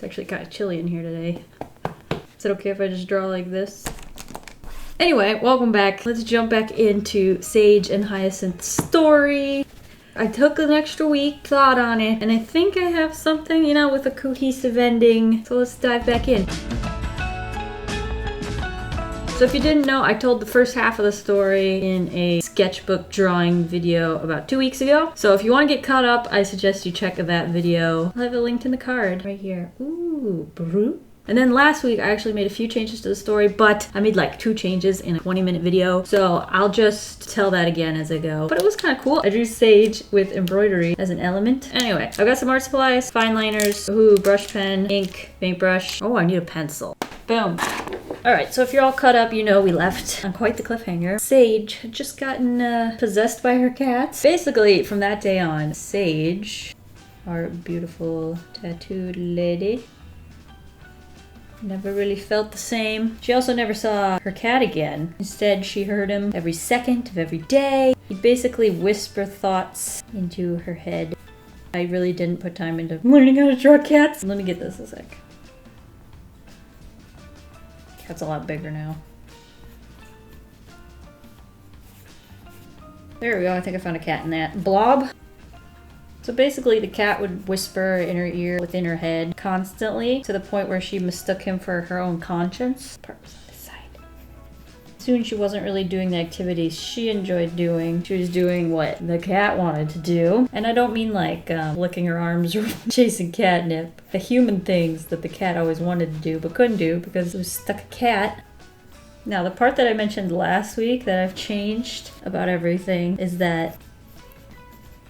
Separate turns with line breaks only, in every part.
It's actually kind of chilly in here today. Is it okay if I just draw like this? Anyway, welcome back. Let's jump back into Sage and Hyacinth's story. I took an extra week, thought on it, and I think I have something, you know, with a cohesive ending. So let's dive back in. So if you didn't know, I told the first half of the story in a sketchbook drawing video about 2 weeks ago. So if you want to get caught up, I suggest you check that video. I'll have it linked in the card right here. Ooh, broo. And then last week, I actually made a few changes to the story, but I made like 2 changes in a 20-minute video. So I'll just tell that again as I go. But it was kind of cool. I drew Sage with embroidery as an element. Anyway, I've got some art supplies, fine liners, Ohuhu brush pen, ink, paintbrush. Oh, I need a pencil. Boom. Alright, so if you're all caught up, you know we left on quite the cliffhanger. Sage had just gotten possessed by her cats. Basically, from that day on, Sage, our beautiful tattooed lady, never really felt the same. She also never saw her cat again. Instead, she heard him every second of every day. He'd basically whisper thoughts into her head. I really didn't put time into learning how to draw cats. Let me get this a sec. Cat's a lot bigger now. There we go, I think I found a cat in that. Blob. So basically the cat would whisper in her ear within her head constantly to the point where she mistook him for her own conscience. Part was on this side. Soon she wasn't really doing the activities she enjoyed doing. She was doing what the cat wanted to do. And I don't mean like licking her arms or chasing catnip. The human things that the cat always wanted to do but couldn't do because it was stuck a cat. Now the part that I mentioned last week that I've changed about everything is that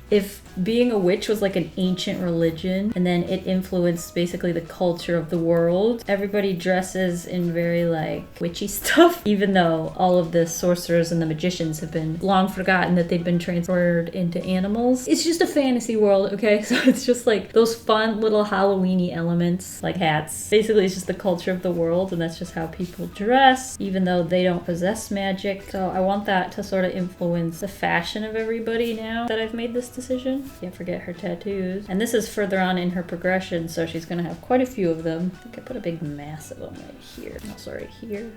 if being a witch was like an ancient religion and then it influenced basically the culture of the world, everybody dresses in very like witchy stuff, even though all of the sorcerers and the magicians have been long forgotten that they've been transferred into animals. It's just a fantasy world, okay? So it's just like those fun little Halloween-y elements like hats. Basically it's just the culture of the world and that's just how people dress, even though they don't possess magic. So I want that to sort of influence the fashion of everybody now that I've made this decision. Can't forget her tattoos. And this is further on in her progression, so she's gonna have quite a few of them. I think I put a big mass of them right here. Also right here.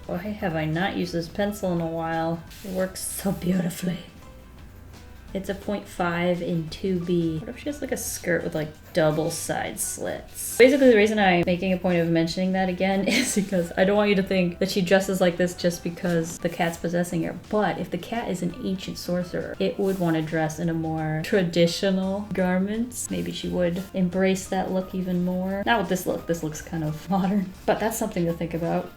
Why have I not used this pencil in a while? It works so beautifully. It's a 0.5 in 2B. What if she has like a skirt with like double side slits? Basically the reason I'm making a point of mentioning that again is because I don't want you to think that she dresses like this just because the cat's possessing her. But if the cat is an ancient sorcerer, it would want to dress in a more traditional garments. Maybe she would embrace that look even more. Not with this look. This looks kind of modern. But that's something to think about.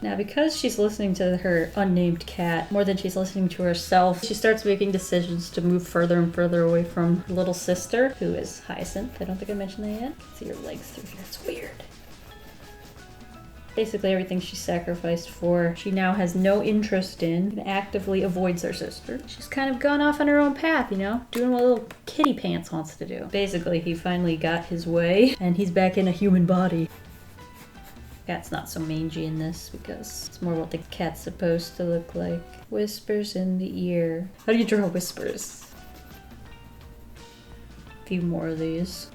Now, because she's listening to her unnamed cat more than she's listening to herself, she starts making decisions to move further and further away from her little sister, who is Hyacinth. I don't think I mentioned that yet. See her legs through here. It's weird. Basically, everything she sacrificed for, she now has no interest in and actively avoids her sister. She's kind of gone off on her own path, you know, doing what little kitty pants wants to do. Basically, he finally got his way, and he's back in a human body. Cat's not so mangy in this because it's more what the cat's supposed to look like. Whispers in the ear. How do you draw whispers? A few more of these.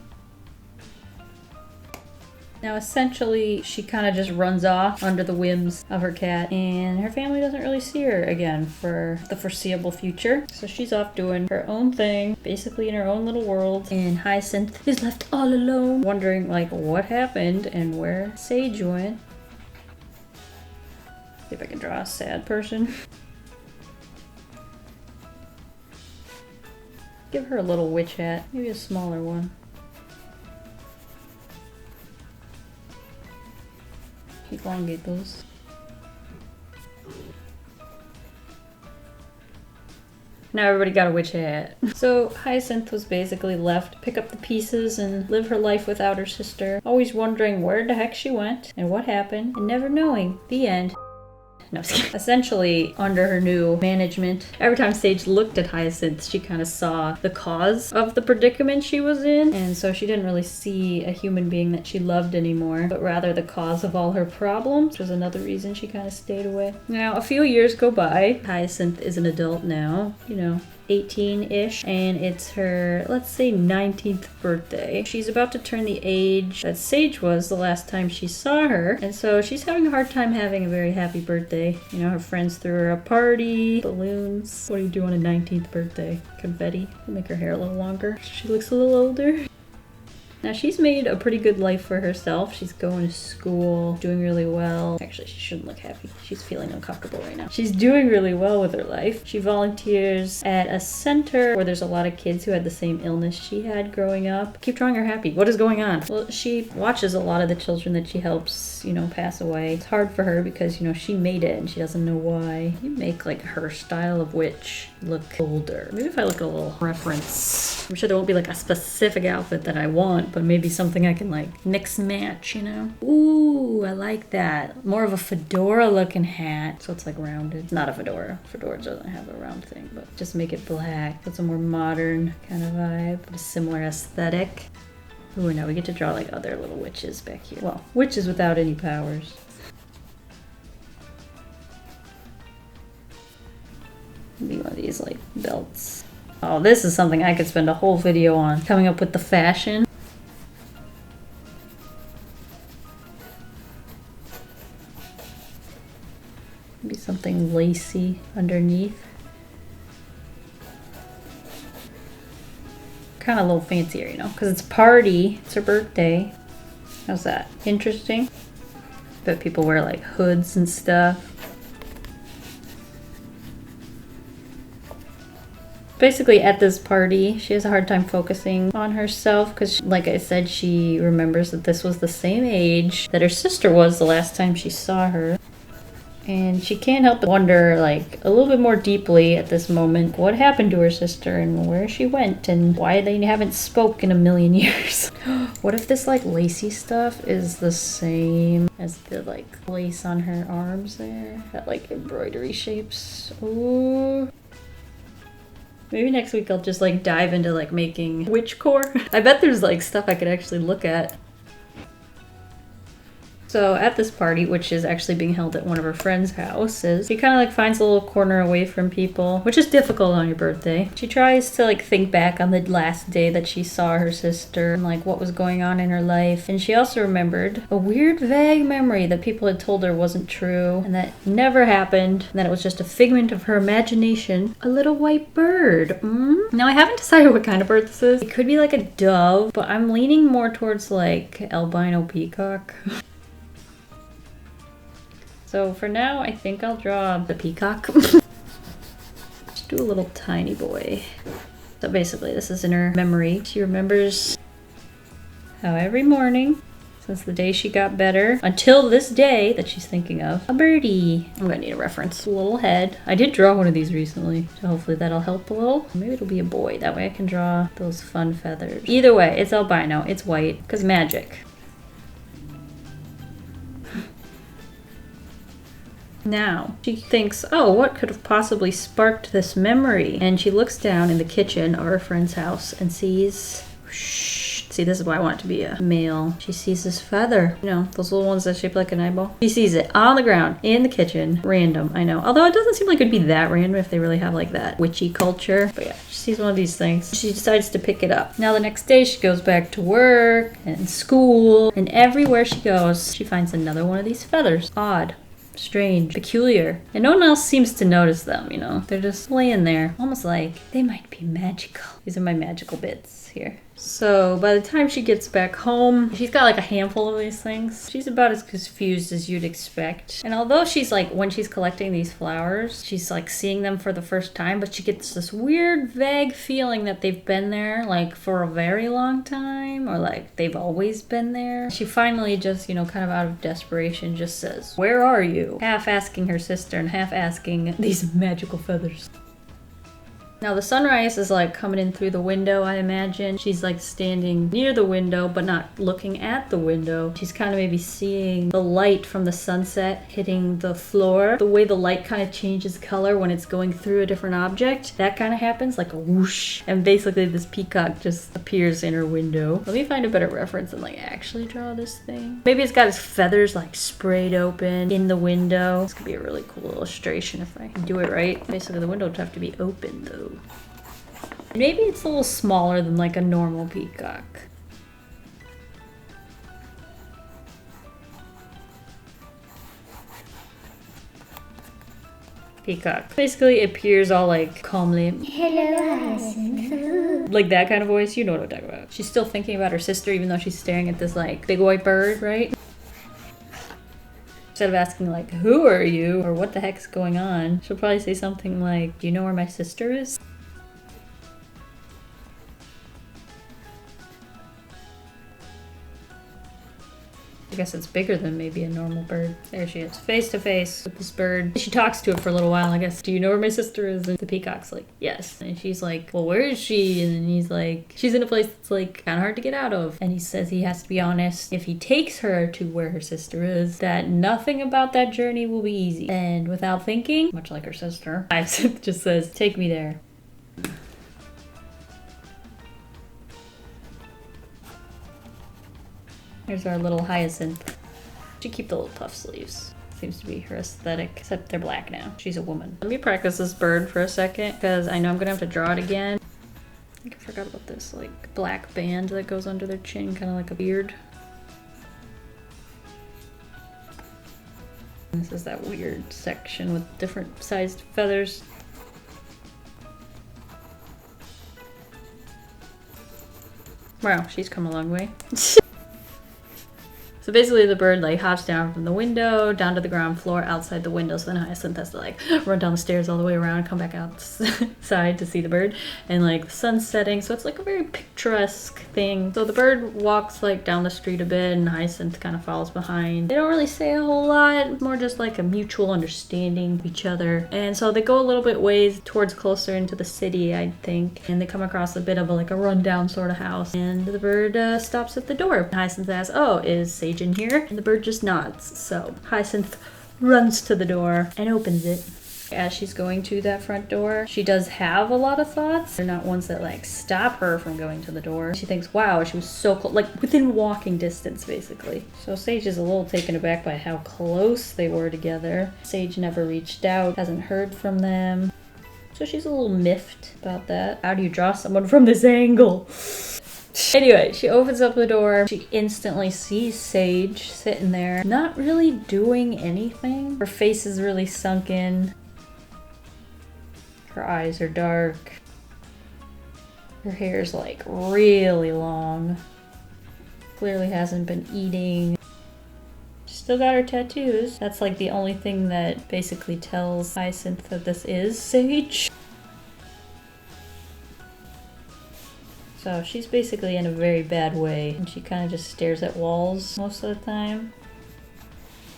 Now essentially she kind of just runs off under the whims of her cat and her family doesn't really see her again for the foreseeable future. So she's off doing her own thing, basically in her own little world, and Hyacinth is left all alone wondering like what happened and where Sage went. See if I can draw a sad person. Give her a little witch hat, maybe a smaller one. Elongate those. Now everybody got a witch hat. So Hyacinth was basically left to pick up the pieces and live her life without her sister, always wondering where the heck she went and what happened, and never knowing. The end. No, essentially, under her new management, every time Sage looked at Hyacinth, she kind of saw the cause of the predicament she was in, and so she didn't really see a human being that she loved anymore, but rather the cause of all her problems, which was another reason she kind of stayed away. Now, a few years go by. Hyacinth is an adult now, you know, 18-ish, and it's her, let's say, 19th birthday. She's about to turn the age that Sage was the last time she saw her, and so she's having a hard time having a very happy birthday. You know, her friends threw her a party, balloons. What do you do on a 19th birthday? Confetti. Make her hair a little longer. She looks a little older. Now she's made a pretty good life for herself. She's going to school, doing really well. Actually, she shouldn't look happy. She's feeling uncomfortable right now. She's doing really well with her life. She volunteers at a center where there's a lot of kids who had the same illness she had growing up. Keep drawing her happy. What is going on? Well, she watches a lot of the children that she helps, you know, pass away. It's hard for her because, you know, she made it and she doesn't know why. You make like her style of witch look older. Maybe if I look at a little reference. I'm sure there won't be like a specific outfit that I want, but maybe something I can like mix and match, you know? Ooh, I like that. More of a fedora looking hat. So it's like rounded. It's not a fedora. Fedora doesn't have a round thing, but just make it black. It's a more modern kind of vibe, but a similar aesthetic. Ooh, now we get to draw like other little witches back here. Well, witches without any powers. Maybe one of these like belts. Oh, this is something I could spend a whole video on. Coming up with the fashion. Maybe something lacy underneath. Kind of a little fancier, you know, because it's a party. It's her birthday. How's that? Interesting. Bet people wear like hoods and stuff. Basically, at this party, she has a hard time focusing on herself because, like I said, she remembers that this was the same age that her sister was the last time she saw her. And she can't help but wonder, like, a little bit more deeply at this moment, what happened to her sister and where she went and why they haven't spoke in a million years. What if this, like, lacy stuff is the same as the, like, lace on her arms there? That, like, embroidery shapes. Ooh. Maybe next week I'll just like dive into like making witch core. I bet there's like stuff I could actually look at. So at this party, which is actually being held at one of her friends' houses, she kind of like finds a little corner away from people, which is difficult on your birthday. She tries to like think back on the last day that she saw her sister and like what was going on in her life. And she also remembered a weird vague memory that people had told her wasn't true and that never happened, and that it was just a figment of her imagination. A little white bird. Now I haven't decided what kind of bird this is. It could be like a dove, but I'm leaning more towards like albino peacock. So for now, I think I'll draw the peacock. Just do a little tiny boy. So basically, this is in her memory. She remembers how every morning, since the day she got better, until this day that she's thinking of, a birdie. I'm gonna need a reference. A little head. I did draw one of these recently, so hopefully that'll help a little. Maybe it'll be a boy. That way I can draw those fun feathers. Either way, it's albino. It's white, because magic. Now, she thinks, oh, what could have possibly sparked this memory? And she looks down in the kitchen of her friend's house and sees, see, this is why I want it to be a male. She sees this feather, you know, those little ones that shape like an eyeball. She sees it on the ground in the kitchen. Random, I know. Although it doesn't seem like it'd be that random if they really have like that witchy culture. But yeah, she sees one of these things. She decides to pick it up. Now the next day she goes back to work and school, and everywhere she goes, she finds another one of these feathers. Odd. Strange, peculiar, and no one else seems to notice them, you know? They're just laying there, almost like they might be magical. These are my magical bits here. So by the time she gets back home, she's got like a handful of these things. She's about as confused as you'd expect. And although she's like, when she's collecting these flowers, she's like seeing them for the first time, but she gets this weird vague feeling that they've been there like for a very long time, or like they've always been there. She finally just, you know, kind of out of desperation just says, "Where are you?" Half asking her sister and half asking these magical feathers. Now the sunrise is like coming in through the window, I imagine. She's like standing near the window, but not looking at the window. She's kind of maybe seeing the light from the sunset hitting the floor. The way the light kind of changes color when it's going through a different object. That kind of happens, like a whoosh. And basically this peacock just appears in her window. Let me find a better reference and like actually draw this thing. Maybe it's got his feathers like sprayed open in the window. This could be a really cool illustration if I do it right. Basically the window would have to be open though. Maybe it's a little smaller than like a normal peacock. Peacock basically appears all like calmly. Hello, Hyacinth. Like that kind of voice, you know what I'm talking about. She's still thinking about her sister even though she's staring at this like big white bird, right? Instead of asking like, who are you? Or what the heck's going on? She'll probably say something like, do you know where my sister is? I guess it's bigger than maybe a normal bird. There she is, face to face with this bird. She talks to it for a little while, I guess. Do you know where my sister is? And the peacock's like, yes. And she's like, well, where is she? And then he's like, she's in a place that's like kind of hard to get out of. And he says he has to be honest. If he takes her to where her sister is, that nothing about that journey will be easy. And without thinking, much like her sister, Hyacinth just says, take me there. Here's our little Hyacinth. She keep the little puff sleeves. Seems to be her aesthetic, except they're black now. She's a woman. Let me practice this bird for a second, because I know I'm gonna have to draw it again. I think I forgot about this like black band that goes under their chin, kind of like a beard. This is that weird section with different sized feathers. Wow, she's come a long way. So basically the bird like hops down from the window, down to the ground floor, outside the window. So then Hyacinth has to like run down the stairs all the way around, come back outside to see the bird. And like the sun's setting, so it's like a very picturesque thing. So the bird walks like down the street a bit and Hyacinth kind of follows behind. They don't really say a whole lot, more just like a mutual understanding of each other. And so they go a little bit ways towards closer into the city, I think. And they come across a bit of like a rundown sort of house. And the bird stops at the door. Hyacinth asks, oh, is Sage in here? And the bird just nods. So Hyacinth runs to the door and opens it. As she's going to that front door, she does have a lot of thoughts. They're not ones that like stop her from going to the door. She thinks, wow, she was so close, like within walking distance basically. So Sage is a little taken aback by how close they were together. Sage never reached out, hasn't heard from them. So she's a little miffed about that. How do you draw someone from this angle? Anyway, she opens up the door. She instantly sees Sage sitting there, not really doing anything. Her face is really sunken. Her eyes are dark. Her hair's like really long. Clearly hasn't been eating. Still got her tattoos. That's like the only thing that basically tells Hyacinth that this is Sage. So she's basically in a very bad way, and she kind of just stares at walls most of the time.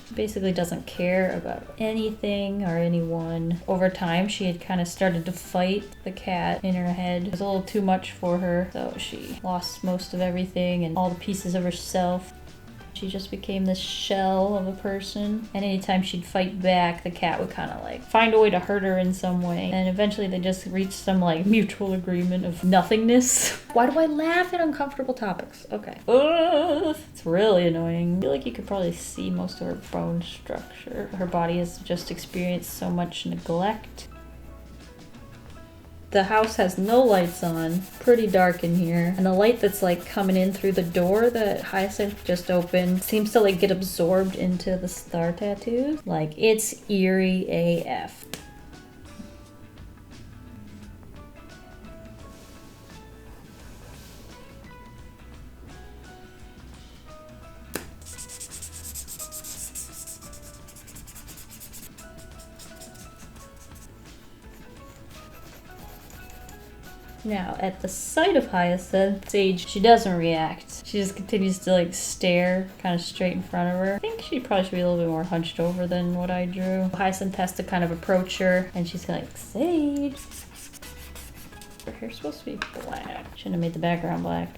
She basically doesn't care about anything or anyone. Over time, she had kind of started to fight the cat in her head. It was a little too much for her, so she lost most of everything and all the pieces of herself. She just became this shell of a person, and anytime she'd fight back, the cat would kind of like find a way to hurt her in some way, and eventually they just reached some like mutual agreement of nothingness. Why do I laugh at uncomfortable topics? Okay. It's really annoying. I feel like you could probably see most of her bone structure. Her body has just experienced so much neglect. The house has no lights on, pretty dark in here, and the light that's like coming in through the door that Hyacinth just opened seems to like get absorbed into the star tattoos. Like, it's eerie AF. Now, at the sight of Hyacinth, Sage, she doesn't react. She just continues to like stare kind of straight in front of her. I think she probably should be a little bit more hunched over than what I drew. Hyacinth has to kind of approach her, and she's like, Sage. Her hair's supposed to be black. Shouldn't have made the background black.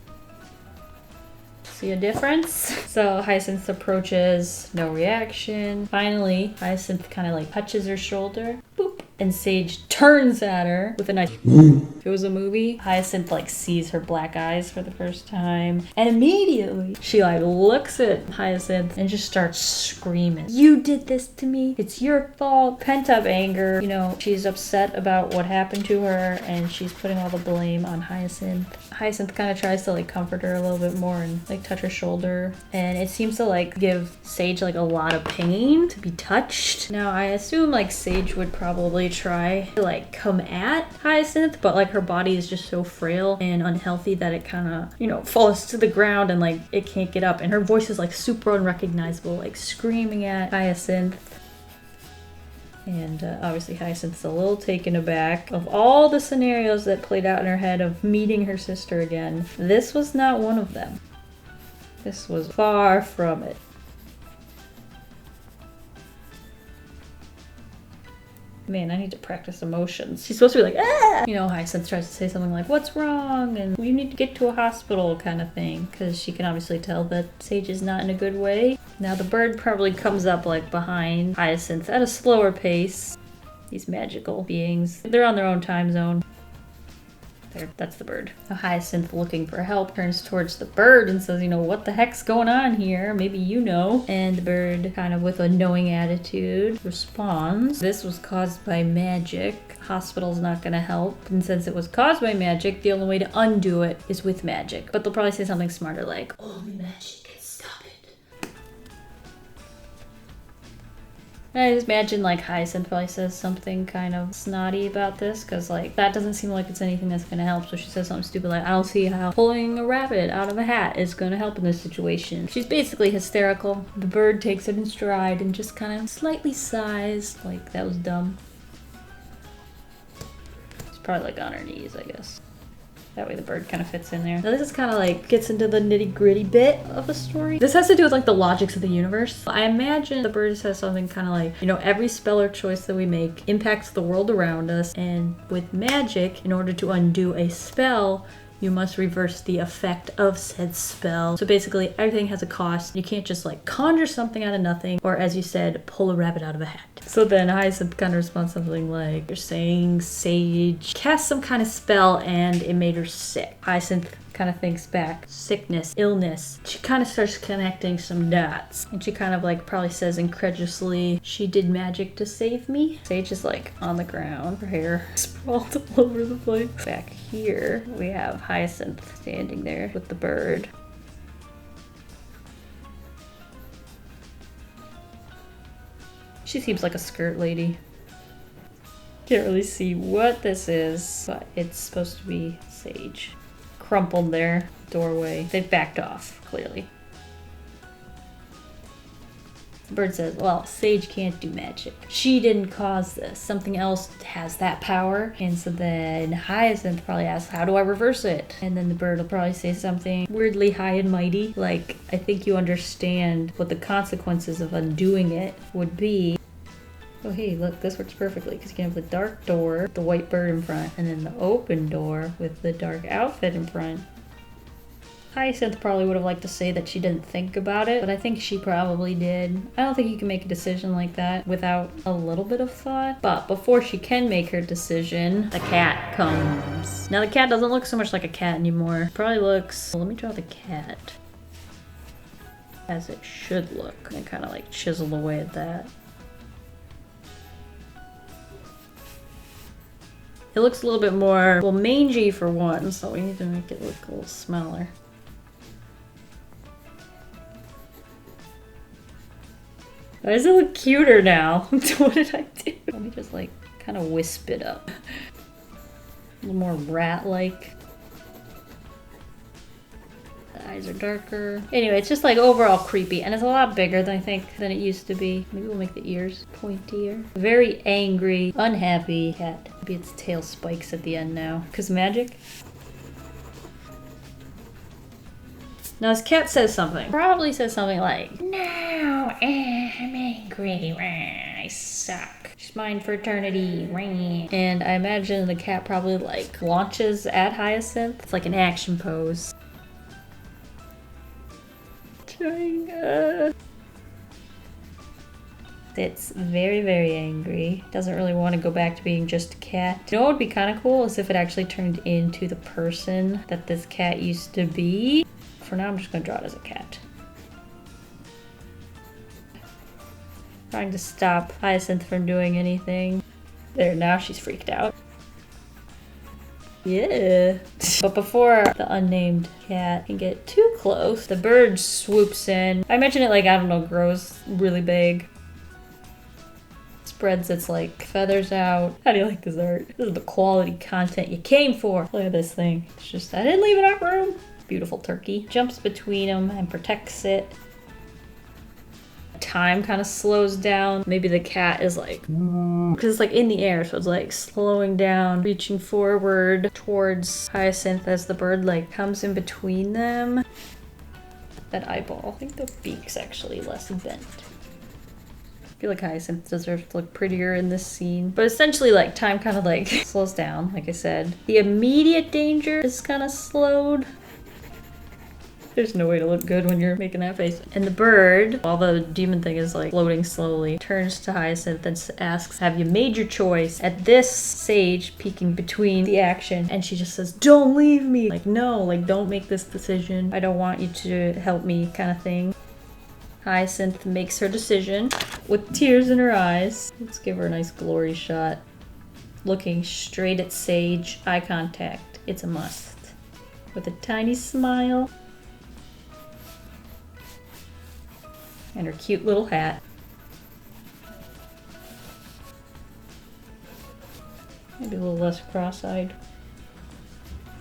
See a difference? So Hyacinth approaches, no reaction. Finally, Hyacinth kind of like touches her shoulder. Boop. And Sage turns at her with a nice if it was a movie. Hyacinth like sees her black eyes for the first time. And immediately she like looks at Hyacinth and just starts screaming. You did this to me. It's your fault. Pent up anger. You know, she's upset about what happened to her and she's putting all the blame on Hyacinth. Hyacinth kind of tries to like comfort her a little bit more and like touch her shoulder. And it seems to like give Sage like a lot of pain to be touched. Now I assume like Sage would probably try to like come at Hyacinth, but like her body is just so frail and unhealthy that it kind of, you know, falls to the ground and like it can't get up. And her voice is like super unrecognizable, like screaming at Hyacinth. And obviously Hyacinth's a little taken aback. Of all the scenarios that played out in her head of meeting her sister again, this was not one of them. This was far from it. Man, I need to practice emotions. She's supposed to be like, ah! You know, Hyacinth tries to say something like, what's wrong? And you need to get to a hospital kind of thing. Because she can obviously tell that Sage is not in a good way. Now the bird probably comes up like behind Hyacinth at a slower pace. These magical beings. They're on their own time zone. There, that's the bird. A Hyacinth looking for help turns towards the bird and says, you know, what the heck's going on here? Maybe you know. And the bird, kind of with a knowing attitude, responds. This was caused by magic. Hospital's not gonna help. And since it was caused by magic, the only way to undo it is with magic. But they'll probably say something smarter like, only magic can stop it. And I just imagine like Hyacinth probably says something kind of snotty about this because like that doesn't seem like it's anything that's gonna help. So she says something stupid like, I don't see how pulling a rabbit out of a hat is gonna help in this situation. She's basically hysterical. The bird takes it in stride and just kind of slightly sighs like that was dumb. She's probably like on her knees, I guess. That way the bird kind of fits in there. Now this is kind of like gets into the nitty gritty bit of the story. This has to do with like the logics of the universe. I imagine the bird says something kind of like, you know, every spell or choice that we make impacts the world around us. And with magic, in order to undo a spell, you must reverse the effect of said spell. So basically everything has a cost. You can't just like conjure something out of nothing, or as you said, pull a rabbit out of a hat. So then Hyacinth kind of responds something like, you're saying Sage cast some kind of spell and it made her sick. Hyacinth kind of thinks back, sickness, illness. She kind of starts connecting some dots. And she kind of like probably says incredulously, she did magic to save me. Sage is like on the ground, her hair sprawled all over the place. Back here, we have Hyacinth standing there with the bird. She seems like a skirt lady. Can't really see what this is, but it's supposed to be Sage. Crumpled there, doorway. They've backed off, clearly. The bird says, well, Sage can't do magic. She didn't cause this. Something else has that power. And so then Hyacinth probably asks, how do I reverse it? And then the bird will probably say something weirdly high and mighty, like, I think you understand what the consequences of undoing it would be. Oh hey, look, this works perfectly because you can have the dark door, the white bird in front, and then the open door with the dark outfit in front. Hyacinth probably would have liked to say that she didn't think about it, but I think she probably did. I don't think you can make a decision like that without a little bit of thought. But before she can make her decision, the cat comes. Now the cat doesn't look so much like a cat anymore. It probably looks, well, let me draw the cat as it should look. And kind of like chisel away at that. It looks a little bit more, well, mangy for one, so we need to make it look a little smaller. Why does it look cuter now? What did I do? Let me just like kind of wisp it up. A little more rat-like. The eyes are darker. Anyway, it's just like overall creepy, and it's a lot bigger than I think than it used to be. Maybe we'll make the ears pointier. Very angry, unhappy cat. Maybe its tail spikes at the end now. 'Cause magic? Now this cat says something. Probably says something like, no, I'm angry, I suck. She's mine for eternity, and I imagine the cat probably like launches at Hyacinth. It's like an action pose. It's very, very angry. Doesn't really want to go back to being just a cat. You know what would be kind of cool is if it actually turned into the person that this cat used to be. For now, I'm just going to draw it as a cat. Trying to stop Hyacinth from doing anything. There, now she's freaked out. Yeah. But before the unnamed cat can get too close, the bird swoops in. I imagine it like, I don't know, grows really big. Spreads its like feathers out. How do you like this art? This is the quality content you came for. Look at this thing. It's just, I didn't leave enough room. Beautiful turkey. Jumps between them and protects it. Time kind of slows down. Maybe the cat is like, because it's like in the air, so it's like slowing down, reaching forward towards Hyacinth as the bird like comes in between them. That eyeball. I think the beak's actually less bent. I feel like Hyacinth deserves to look prettier in this scene. But essentially like time kind of like slows down, like I said. The immediate danger is kind of slowed. There's no way to look good when you're making that face. And the bird, while the demon thing is like floating slowly, turns to Hyacinth and asks, have you made your choice? At this, Sage peeking between the action, and she just says, don't leave me. Like, no, like don't make this decision. I don't want you to help me kind of thing. Hyacinth makes her decision with tears in her eyes. Let's give her a nice glory shot. Looking straight at Sage, eye contact. It's a must. With a tiny smile. And her cute little hat. Maybe a little less cross-eyed.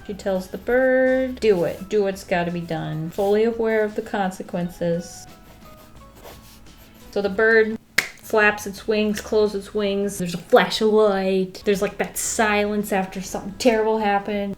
She tells the bird, do it. Do what's gotta be done. Fully aware of the consequences. So the bird flaps its wings, closes its wings. There's a flash of light. There's like that silence after something terrible happened.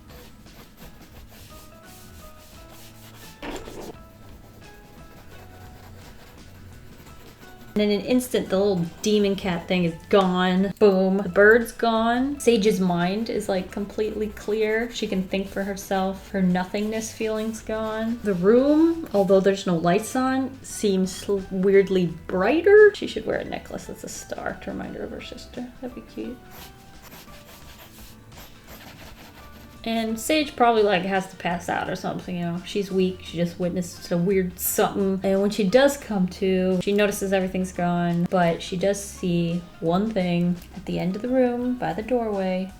And in an instant, the little demon cat thing is gone. Boom. The bird's gone. Sage's mind is like completely clear. She can think for herself. Her nothingness feeling's gone. The room, although there's no lights on, seems weirdly brighter. She should wear a necklace that's a star to remind her of her sister. That'd be cute. And Sage probably like has to pass out or something, you know. She's weak, she just witnessed a weird something. And when she does come to, she notices everything's gone, but she does see one thing at the end of the room by the doorway.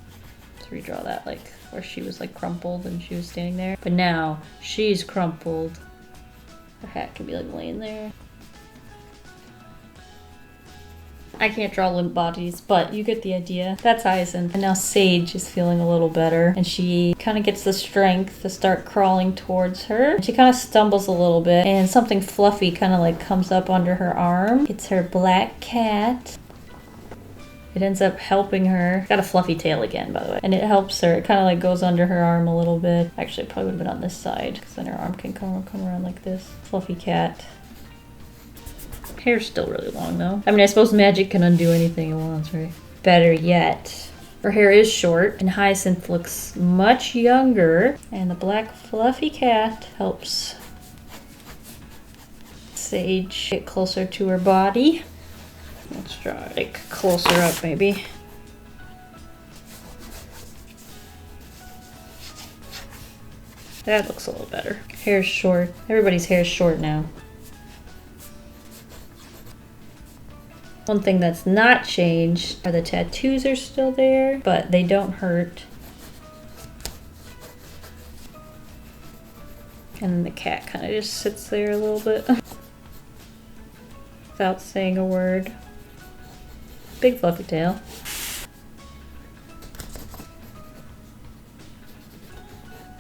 Let's redraw that, like where she was like crumpled and she was standing there. But now she's crumpled. Her hat can be like laying there. I can't draw limp bodies, but you get the idea. That's Hyacinth. And now Sage is feeling a little better. And she kind of gets the strength to start crawling towards her. She kind of stumbles a little bit. And something fluffy kind of like comes up under her arm. It's her black cat. It ends up helping her. It's got a fluffy tail again, by the way. And it helps her. It kind of like goes under her arm a little bit. Actually, it probably would have been on this side. Because then her arm can come around like this. Fluffy cat. Hair's still really long though. I mean, I suppose magic can undo anything it wants, right? Better yet, her hair is short and Hyacinth looks much younger, and the black fluffy cat helps Sage get closer to her body. Let's draw it like closer up maybe. That looks a little better. Hair's short. Everybody's hair's short now. One thing that's not changed are the tattoos are still there, but they don't hurt. And then the cat kind of just sits there a little bit without saying a word. Big fluffy tail.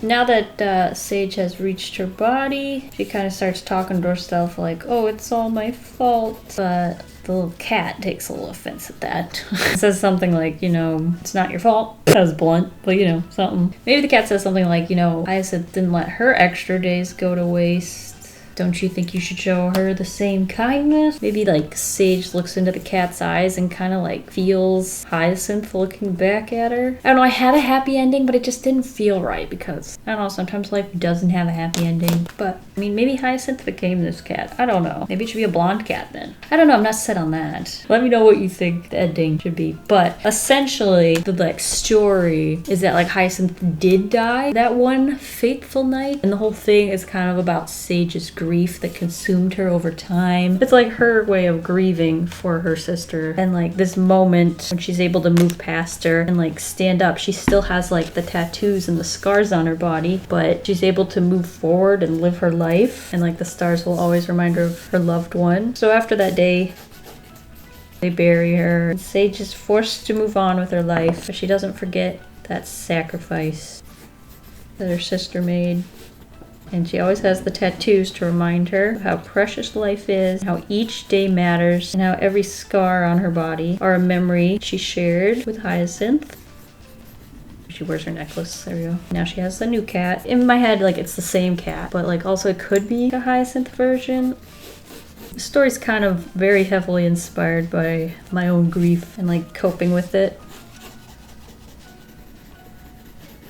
Now that Sage has reached her body, she kind of starts talking to herself like, oh, it's all my fault. But the little cat takes a little offense at that. It says something like, you know, it's not your fault. That was blunt, but you know, something. Maybe the cat says something like, you know, Hyacinth didn't let her extra days go to waste. Don't you think you should show her the same kindness? Maybe like Sage looks into the cat's eyes and kind of like feels Hyacinth looking back at her. I don't know, I had a happy ending, but it just didn't feel right because, I don't know, sometimes life doesn't have a happy ending. But, I mean, maybe Hyacinth became this cat. I don't know. Maybe it should be a blonde cat then. I don't know, I'm not set on that. Let me know what you think the ending should be. But essentially, the like story is that like Hyacinth did die that one fateful night. And the whole thing is kind of about Sage's grief that consumed her over time. It's like her way of grieving for her sister. And like this moment when she's able to move past her and like stand up, she still has like the tattoos and the scars on her body, but she's able to move forward and live her life. And like the stars will always remind her of her loved one. So after that day, they bury her. Sage is forced to move on with her life, but she doesn't forget that sacrifice that her sister made. And she always has the tattoos to remind her of how precious life is, how each day matters, and how every scar on her body are a memory she shared with Hyacinth. She wears her necklace. There we go. Now she has a new cat. In my head, like, it's the same cat, but like also it could be a Hyacinth version. The story's kind of very heavily inspired by my own grief and like coping with it.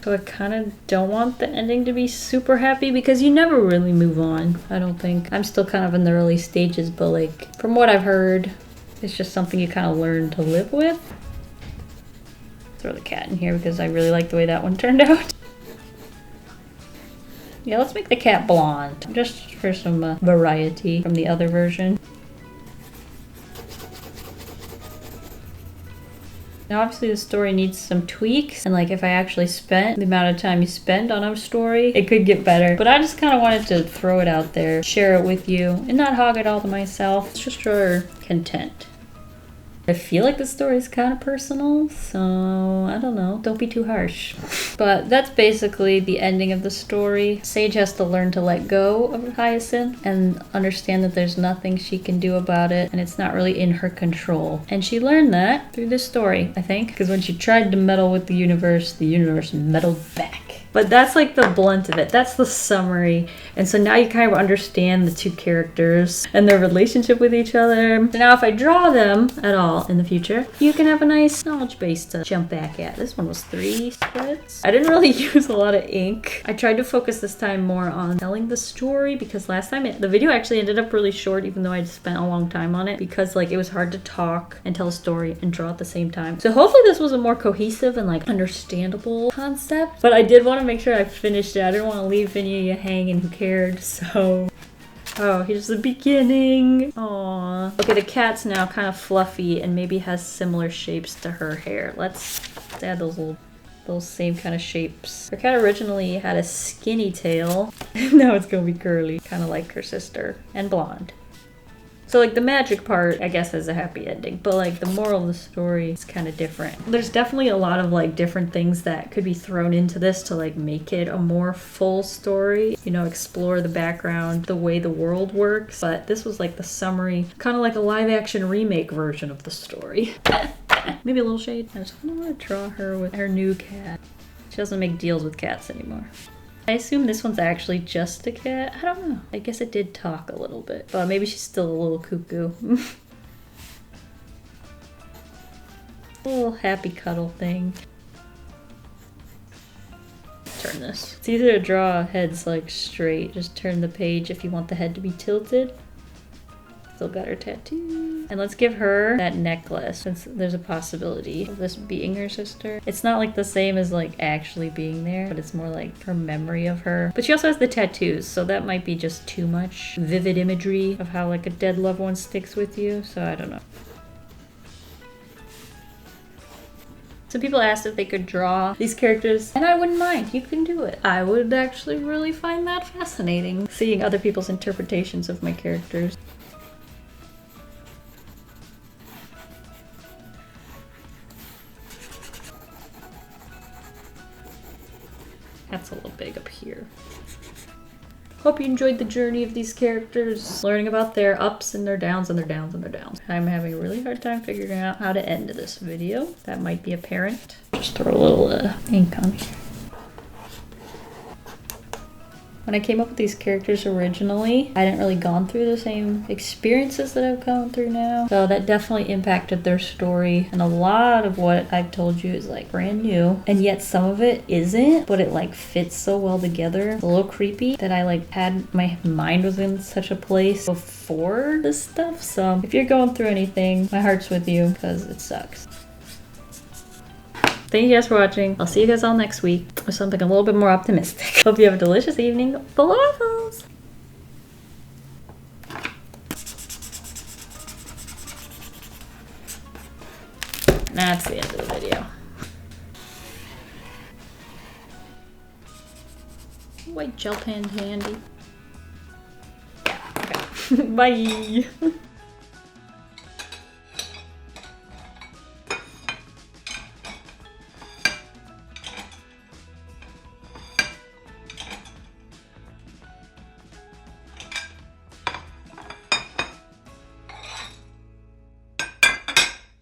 So I kind of don't want the ending to be super happy because you never really move on, I don't think. I'm still kind of in the early stages, but like from what I've heard, it's just something you kind of learn to live with. Throw the cat in here because I really like the way that one turned out. Yeah, let's make the cat blonde, just for some variety from the other version. Now obviously the story needs some tweaks, and like if I actually spent the amount of time you spend on a story, it could get better. But I just kind of wanted to throw it out there, share it with you, and not hog it all to myself. It's just for content. I feel like the story is kind of personal, so I don't know. Don't be too harsh. But that's basically the ending of the story. Sage has to learn to let go of Hyacinth and understand that there's nothing she can do about it, and it's not really in her control. And she learned that through this story, I think, because when she tried to meddle with the universe meddled back. But that's like the blunt of it. That's the summary. And so now you kind of understand the two characters and their relationship with each other. So now if I draw them at all in the future, you can have a nice knowledge base to jump back at. This one was 3 spreads. I didn't really use a lot of ink. I tried to focus this time more on telling the story because last time the video actually ended up really short even though I spent a long time on it because like it was hard to talk and tell a story and draw at the same time. So hopefully this was a more cohesive and like understandable concept. But I did want to make sure I finished it. I didn't want to leave any of you hanging who cared, so... Oh, here's the beginning. Aww. Okay, the cat's now kind of fluffy and maybe has similar shapes to her hair. Let's add those same kind of shapes. Her cat originally had a skinny tail. Now it's gonna be curly, kind of like her sister, and blonde. So like the magic part, I guess, has a happy ending, but like the moral of the story is kind of different. There's definitely a lot of like different things that could be thrown into this to like make it a more full story, you know, explore the background, the way the world works. But this was like the summary, kind of like a live action remake version of the story. Maybe a little shade. I just kind of want to draw her with her new cat. She doesn't make deals with cats anymore. I assume this one's actually just a cat. I don't know. I guess it did talk a little bit, but maybe she's still a little cuckoo. A little happy cuddle thing. Turn this. It's easier to draw heads like straight. Just turn the page if you want the head to be tilted. Still got her tattoo. And let's give her that necklace since there's a possibility of this being her sister. It's not like the same as like actually being there, but it's more like her memory of her. But she also has the tattoos, so that might be just too much vivid imagery of how like a dead loved one sticks with you, so I don't know. Some people asked if they could draw these characters, and I wouldn't mind. You can do it. I would actually really find that fascinating, seeing other people's interpretations of my characters. That's a little big up here. Hope you enjoyed the journey of these characters, learning about their ups and their downs and their downs and their downs. I'm having a really hard time figuring out how to end this video. That might be apparent. Just throw a little ink on here. When I came up with these characters originally, I hadn't really gone through the same experiences that I've gone through now. So that definitely impacted their story. And a lot of what I've told you is like brand new. And yet some of it isn't, but it like fits so well together. A little creepy that I like had my mind was in such a place before this stuff. So if you're going through anything, my heart's with you because it sucks. Thank you guys for watching. I'll see you guys all next week with something a little bit more optimistic. Hope you have a delicious evening full of waffles. That's the end of the video. White gel pen handy. Okay. Bye.